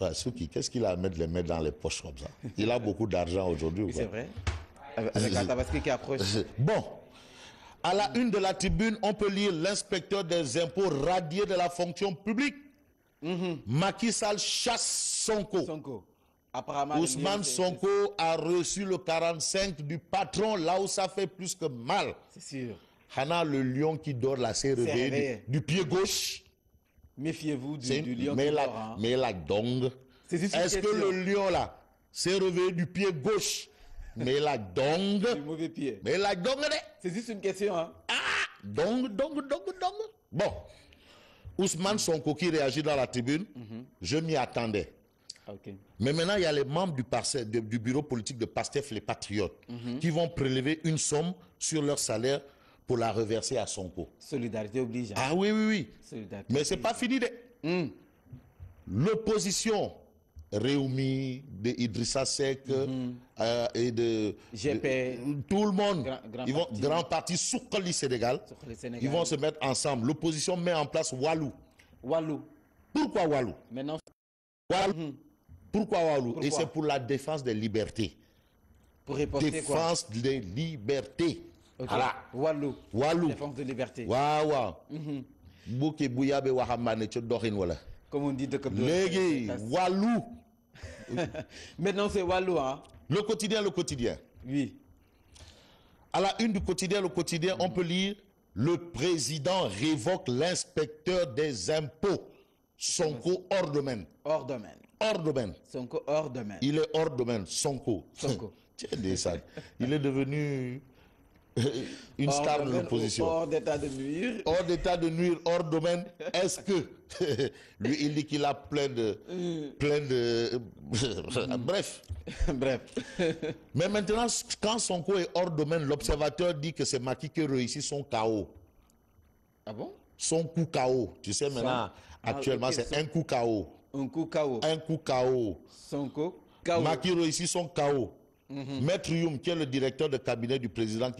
Ouais, Souki, qu'est-ce qu'il a à mettre les mains dans les poches comme ça? Il a beaucoup d'argent aujourd'hui. C'est vrai. Avec un Tabaski qui approche. Bon. À la une de la tribune, on peut lire l'inspecteur des impôts radié de la fonction publique. Macky Sall chasse Sonko. Sonko. Apparemment, Ousmane Sonko a reçu le 45 du patron, là où ça fait plus que mal. C'est sûr. Hana, le lion qui dort là, s'est réveillé du pied gauche. Méfiez-vous du lion mais qui la, dort. Hein. Mais la dong. Est-ce que le lion là s'est réveillé du pied gauche? Mais la dong. Du mauvais pied. Mais la dong. C'est juste une question. Hein. Ah, dong. Bon. Ousmane Sonko qui réagit dans la tribune, je m'y attendais. Okay. Mais maintenant, il y a les membres du bureau politique de Pastef, les Patriotes, qui vont prélever une somme sur leur salaire pour la reverser à Sonko. Solidarité oblige. Hein. Ah oui. Solidarité mais c'est pas fini. L'opposition, Réumi, de Idrissa Seck et de GP, tout le monde, grand parti Soukoli Sénégal, ils vont se mettre ensemble. L'opposition met en place Walou. Pourquoi Walou? Maintenant, Pourquoi Walou? Et c'est pour la défense des libertés. Pour riposter défense des libertés. Okay. Voilà. Walou. Défense de liberté. Waaw. Bouké Bouyabe Wahamane Tchodorin wala. Comme on dit de comme Légui, Walou. Maintenant c'est Walou, hein. Le quotidien. Oui. À la une du quotidien, on peut lire le président révoque l'inspecteur des impôts. Sonko hors domaine. Sonko hors domaine. Il est hors domaine, Sonko. Il est devenu une star de l'opposition. Hors d'état de nuire. Hors domaine. Est-ce que lui il dit qu'il a plein de bref. Mais maintenant, quand Sonko est hors domaine, l'observateur dit que c'est Macky qui réussit son chaos. Ah bon? Son coup KO. Tu sais maintenant, actuellement, c'est un coup KO. Un coup KO. Sonko KO. Macky réussit son KO. Maître Youm, qui est le directeur de cabinet du président,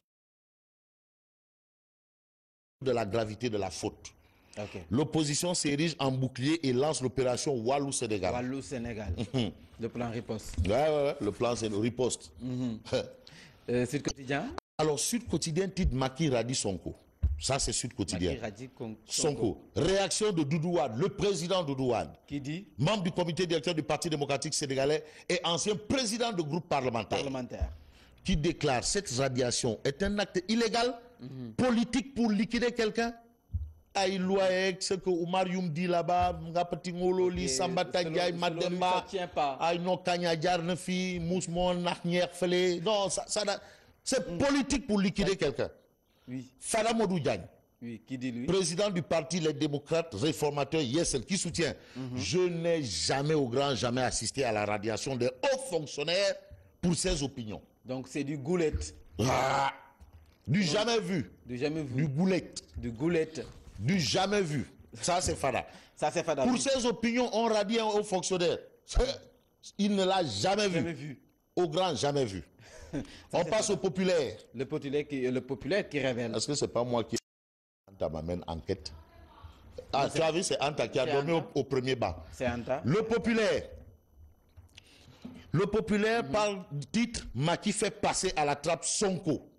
de la gravité de la faute. Okay. L'opposition s'érige en bouclier et lance l'opération Walou-Sénégal. Le plan riposte. Ouais, le plan c'est le riposte. Sud Quotidien. Alors, Sud Quotidien titre Macky radie Sonko. Ça, c'est Sud Quotidien. Sonko. Réaction de Doudou Wade, le président Doudou Wade. Qui dit? Membre du comité directeur du Parti démocratique sénégalais et ancien président de groupe parlementaire. Qui déclare cette radiation est un acte illégal, politique pour liquider quelqu'un. Aïe, loi, ce que Oumar Youm dit là-bas, Ngapati Ngololi, Sambata Diaye, Mademba, Aïe, non, Kanya Djarnefi, Mousmon, Nachnier, Fele. Non, c'est politique pour liquider quelqu'un. Oui. Fada Modou Diagne, qui dit lui? Président du parti Les Démocrates Réformateurs Yessel, qui soutient. Je n'ai jamais assisté à la radiation des hauts fonctionnaires pour ses opinions. Donc c'est du goulette. Du jamais vu. Du goulette. Du jamais vu. Ça c'est Fada. Pour ses opinions, on radie un haut fonctionnaire. Il ne l'a jamais vu. Au grand jamais vu. On passe au populaire. Le populaire qui révèle. Est-ce que c'est pas moi qui Anta m'amène enquête? Ah, tu as vu, c'est Anta qui a dormi au premier banc. C'est Anta. Le populaire parle du titre Macky fait passer à la trappe Sonko.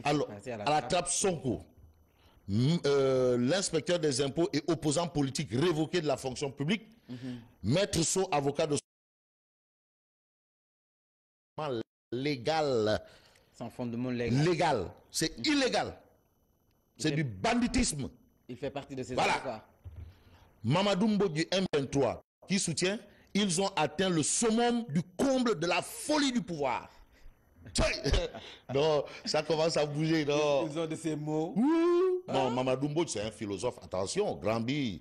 À la trappe Sonko. L'inspecteur des impôts et opposant politique révoqué de la fonction publique. Maître Sow, avocat de légal. Sans fondement légal. Légal. C'est illégal. C'est du banditisme. Il fait partie de ces avocats. Mamadou Mbo du M23 qui soutient, ils ont atteint le summum du comble de la folie du pouvoir. Non, ça commence à bouger. Non. Ils ont de ces mots. Non, Mamadou Mbodj, c'est un philosophe. Attention, Grambi.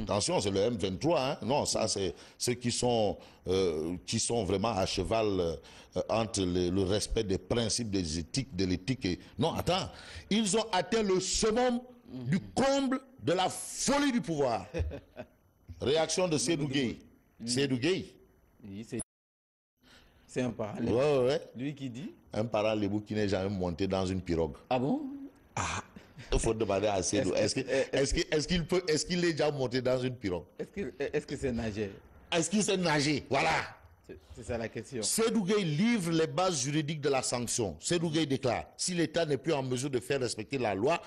Attention, c'est le M23. Hein. Non, ça, c'est ceux qui sont vraiment à cheval entre le respect des principes des éthiques, de l'éthique. Non, attends. Ils ont atteint le summum du comble de la folie du pouvoir. Réaction de Seydou Gueye. Seydou Gueye. Oui, c'est un parent. Ouais. Lui qui dit? Un parent lébou qui n'est jamais monté dans une pirogue. Ah bon? Il faut demander à Seydou. Est-ce qu'il est déjà monté dans une pirogue? Est-ce que c'est nager? Est-ce qu'il sait nager? Voilà. C'est ça la question. Seydou Gueye livre les bases juridiques de la sanction. Seydou Gueye déclare, si l'État n'est plus en mesure de faire respecter la loi,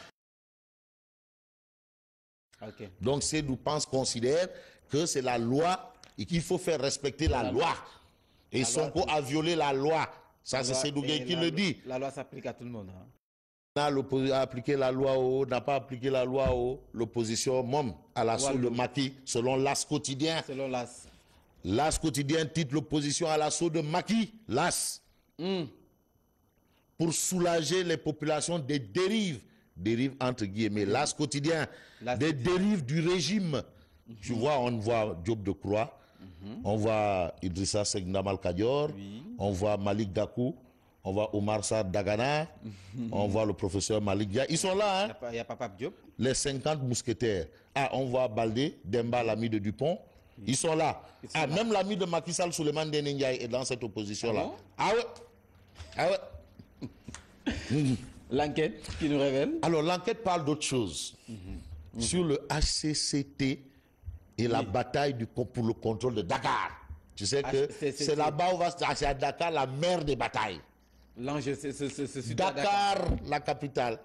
okay. Donc Seydou considère que c'est la loi et qu'il faut faire respecter la loi. Et Sonko a violé la loi. Ça, c'est Seydou Gueye qui le dit. La loi s'applique à tout le monde. Hein. A appliqué la loi n'a pas appliqué la loi l'opposition même à l'assaut de Macky, selon l'As quotidien. Selon l'As. L'As quotidien titre l'opposition à l'assaut de Macky, l'As. Pour soulager les populations des dérives entre guillemets, l'As quotidien, des dérives du régime. Tu vois, on voit Diop de Croix, on voit Idrissa Seck Ndamal Kadior, on voit Malik Gakou, on voit Omar Sarr Dagana, on voit le professeur Malik Dia. Ils sont là, hein? Il y a Papa Diop. Les 50 mousquetaires. Ah, on voit Baldé, Demba, l'ami de Dupont. Ils sont là. Même l'ami de Macky Sall, Souleymane Ndéné Ndiaye, est dans cette opposition-là. Ah ouais? Ah ouais. L'enquête qui nous révèle? Alors, l'enquête parle d'autre chose. Sur le HCCT et la bataille pour le contrôle de Dakar. Tu sais que c'est là-bas où c'est à Dakar la mère des batailles. L'enjeu, c'est Dakar, la capitale.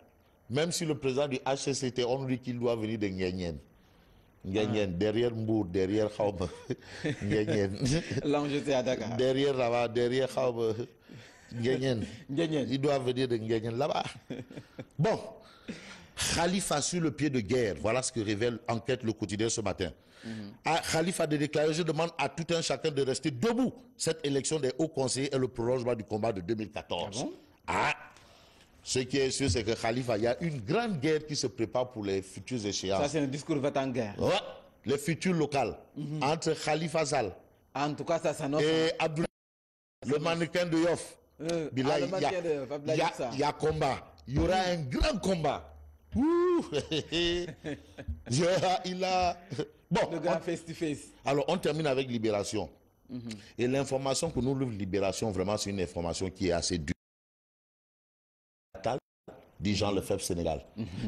Même si le président du HCCT, on dit qu'il doit venir de Nguyen. Derrière Mbour, derrière Khaoum. L'enjeu, c'est à Dakar. Derrière là-bas, derrière Khaoum. Nguyen. Il doit venir de Nguyen là-bas. Bon. Khalifa sur le pied de guerre. Voilà ce que révèle Enquête le quotidien ce matin. Khalifa a déclaré, je demande à tout un chacun de rester debout. Cette élection des hauts conseillers est le prolongement du combat de 2014. Ce qui est sûr, c'est que Khalifa, il y a une grande guerre qui se prépare pour les futures échéances. Ça, c'est un discours va-t-en-guerre. Ouais, les futurs locales. Entre Khalifa Sall en tout cas, ça s'annonce. Et Abdoulaye, le mannequin de Yoff. Il y a combat. Il y aura un grand combat. Il a... Bon, le grand face-to-face. Alors, on termine avec Libération. Et l'information que nous livre Libération, vraiment, c'est une information qui est assez dure. Dit Jean Lefebvre Sénégal.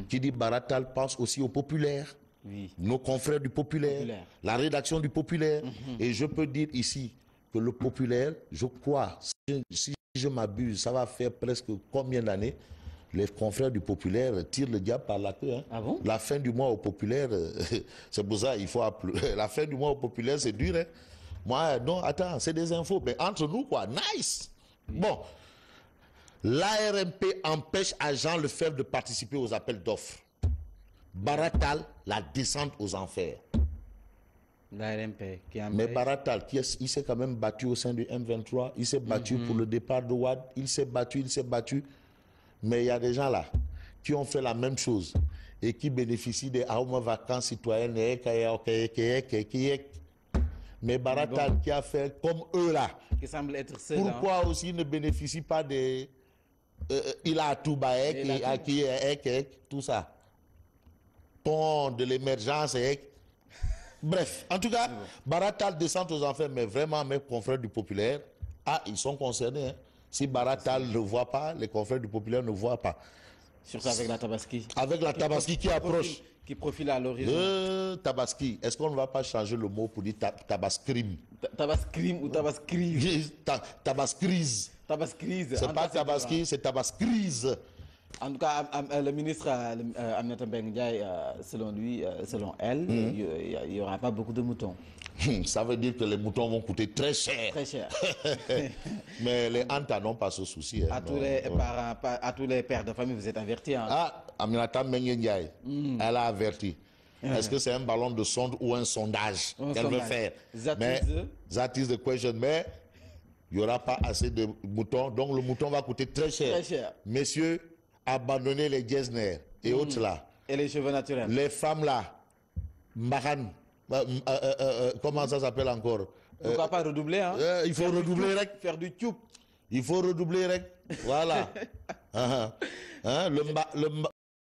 Qui dit Baratal pense aussi aux populaires. Nos confrères du populaire. La rédaction du populaire. Et je peux dire ici que le populaire, je crois, si je m'abuse, ça va faire presque combien d'années? Les confrères du populaire tirent le diable par la queue. Hein. Ah bon? La fin du mois au populaire, c'est pour ça qu'il faut appeler. La fin du mois au populaire, c'est dur. Hein. Moi, non, attends, c'est des infos. Mais entre nous, quoi, nice. Bon, l'ARMP empêche à Jean Lefebvre de participer aux appels d'offres. Baratal, la descente aux enfers. L'ARMP qui empêche... Mais Baratal, il s'est quand même battu au sein du M23. Il s'est battu pour le départ de Wad. Il s'est battu. Mais il y a des gens là qui ont fait la même chose et qui bénéficient des vacances citoyennes. Mais Baratal qui a fait comme eux là. Qui semble être seul. Pourquoi aussi il ne bénéficie pas des... il a tout tout ça. Pont de l'émergence. Bref, en tout cas, Baratal descend aux enfers, mais vraiment mes confrères du populaire, ils sont concernés. Hein. Si Baratal ne voit pas, les confrères du populaire ne voient pas. Surtout avec la Tabaski. Avec la Tabaski qui approche. Qui profile à l'horizon. Tabaski. Est-ce qu'on ne va pas changer le mot pour dire Tabascrim? Tabascrim ou Tabaskrise? Tabaskrise. Tabaskrise. C'est pas Tabaski, c'est Tabaskrise. En tout cas, le ministre Aminata Mbengue Ndiaye, selon lui, selon elle, il n'y aura pas beaucoup de moutons. Ça veut dire que les moutons vont coûter très cher. Très cher. Mais les Anta n'ont pas ce souci. Hein, à tous les pères de famille, vous êtes avertis. Hein. Aminata Mbengue Ndiaye, elle a averti. Est-ce que c'est un ballon de sonde ou un sondage qu'elle veut faire? That is the question. Mais il n'y aura pas assez de moutons. Donc le mouton va coûter très cher. Très cher. Messieurs, abandonnez les Getzner et autres là. Et les cheveux naturels. Les femmes là, Mahan. Comment ça s'appelle encore? Pourquoi pas redoubler, hein? Il faut redoubler, rek. Faire du tube. Il faut redoubler, rek. Voilà. Le